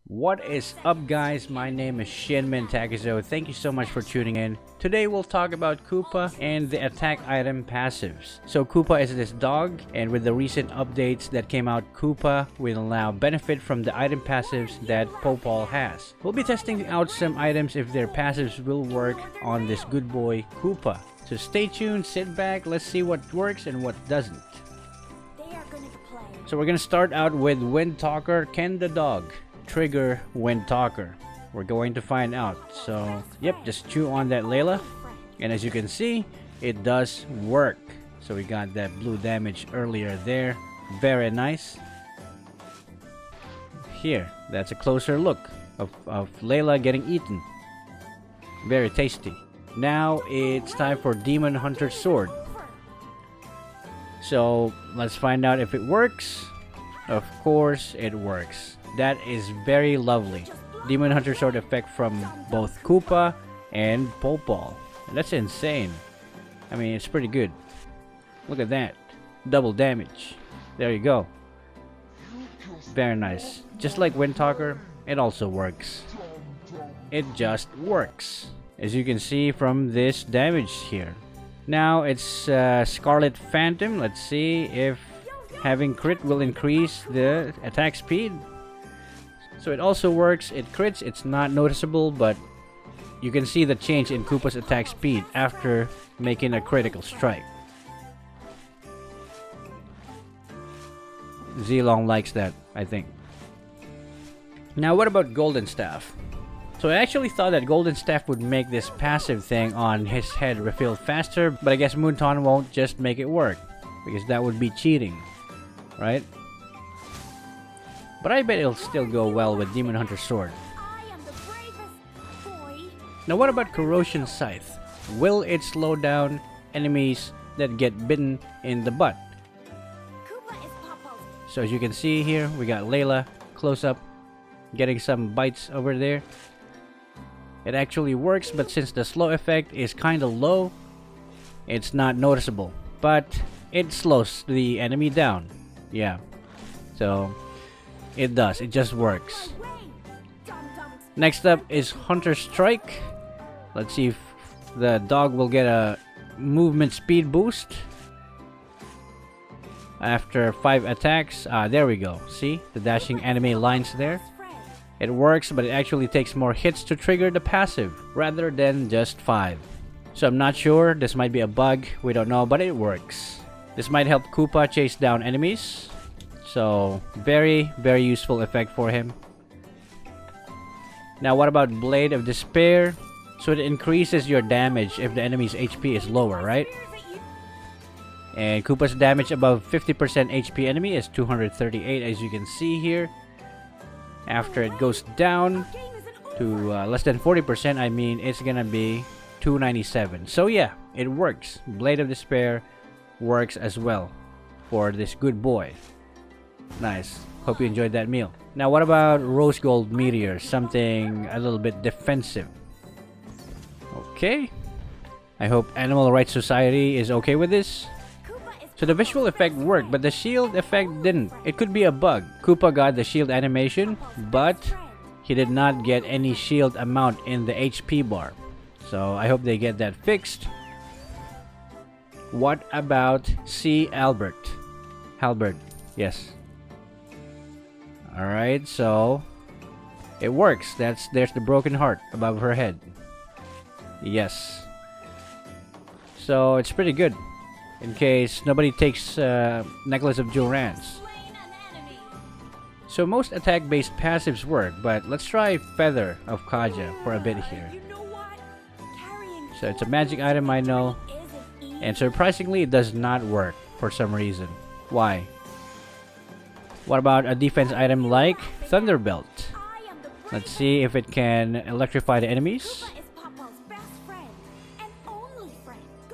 What is up, guys? My name is ShinmenTakezo. Thank you so much for tuning in. Today we'll talk about Kupa and the attack item passives. So Kupa is this dog, and with the recent updates that came out, Kupa will now benefit from the item passives that POPOL has. We'll be testing out some items if their passives will work on this good boy Kupa. So stay tuned, sit back, let's see what works and what doesn't. So we're gonna start out with Wind Talker, Ken the dog. Trigger Wind Talker. We're going to find out. So yep, just chew on that Layla, and as you can see, it does work. So we got that blue damage earlier there. Very nice. Here, that's a closer look of Layla getting eaten. Very tasty. Now it's time for Demon Hunter Sword. So let's find out if it works. Of course it works. That is very lovely. Demon Hunter Sword effect from both Kupa and POPOL. That's insane. I mean, it's pretty good. Look at that. Double damage. There you go. Very nice. Just like Wind Talker, it also works. It just works. As you can see from this damage here. Now it's Scarlet Phantom. Let's see if having crit will increase the attack speed. So it also works, it crits, it's not noticeable, but you can see the change in Kupa's attack speed after making a critical strike. Zilong likes that, I think. Now what about Golden Staff? So I actually thought that Golden Staff would make this passive thing on his head refill faster, but I guess Moonton won't just make it work, because that would be cheating, right? But I bet it'll still go well with Demon Hunter Sword. Now what about Corrosion Scythe? Will it slow down enemies that get bitten in the butt? So as you can see here, we got Layla close up, getting some bites over there. It actually works, but since the slow effect is kinda low, it's not noticeable. But it slows the enemy down. Yeah. So it does, it just works. Next up is Hunter Strike. Let's see if the dog will get a movement speed boost after 5 attacks. There we go. See the dashing anime lines there? It works, but it actually takes more hits to trigger the passive rather than just 5. So I'm not sure, this might be a bug, we don't know, but it works. This might help Kupa chase down enemies. So very useful effect for him. Now what about Blade of Despair? So it increases your damage if the enemy's HP is lower, right? And Kupa's damage above 50% HP enemy is 238, as you can see here. After it goes down to less than 40%, I mean, it's gonna be 297. So yeah, it works. Blade of Despair works as well for this good boy. Nice. Hope you enjoyed that meal. Now what about Rose Gold Meteor? Something a little bit defensive. Okay. I hope Animal Rights Society is okay with this. So the visual effect worked, but the shield effect didn't. It could be a bug. Kupa got the shield animation, but he did not get any shield amount in the HP bar. So I hope they get that fixed. What about C. Albert? Halbert, yes. Alright, so it works. There's the broken heart above her head. Yes. So it's pretty good. In case nobody takes Necklace of Jorans. So most attack-based passives work, but let's try Feather of Kaja for a bit here. So it's a magic item, I know. And surprisingly, it does not work for some reason. Why? What about a defense item like Thunderbelt? Let's see if it can electrify the enemies.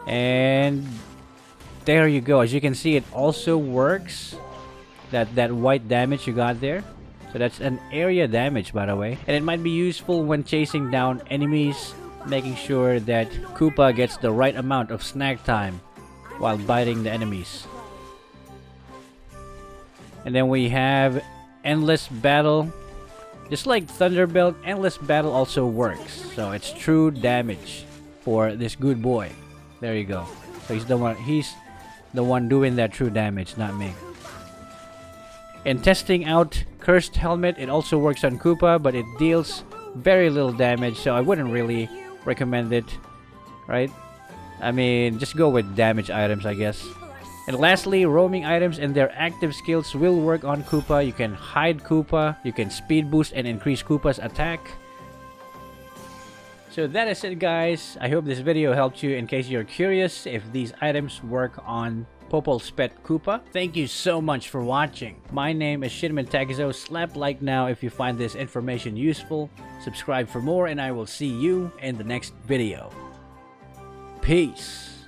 And there you go. As you can see, it also works. That white damage you got there. So that's an area damage, by the way. And it might be useful when chasing down enemies, making sure that Kupa gets the right amount of snack time while biting the enemies. And then we have Endless Battle Just like Thunderbelt, Endless Battle also works. So it's true damage for this good boy. There you go. So he's the one doing that true damage, not me. In testing out Cursed Helmet, it also works on Kupa, but it deals very little damage, so I wouldn't really recommend it, right? I mean, just go with damage items, I guess. And lastly, roaming items and their active skills will work on Kupa. You can hide Kupa, you can speed boost and increase Kupa's attack. So that is it, guys. I hope this video helped you in case you're curious if these items work on POPOL'S pet Kupa. Thank you so much for watching. My name is ShinmenTakezo. Slap like now if you find this information useful. Subscribe for more, and I will see you in the next video. Peace.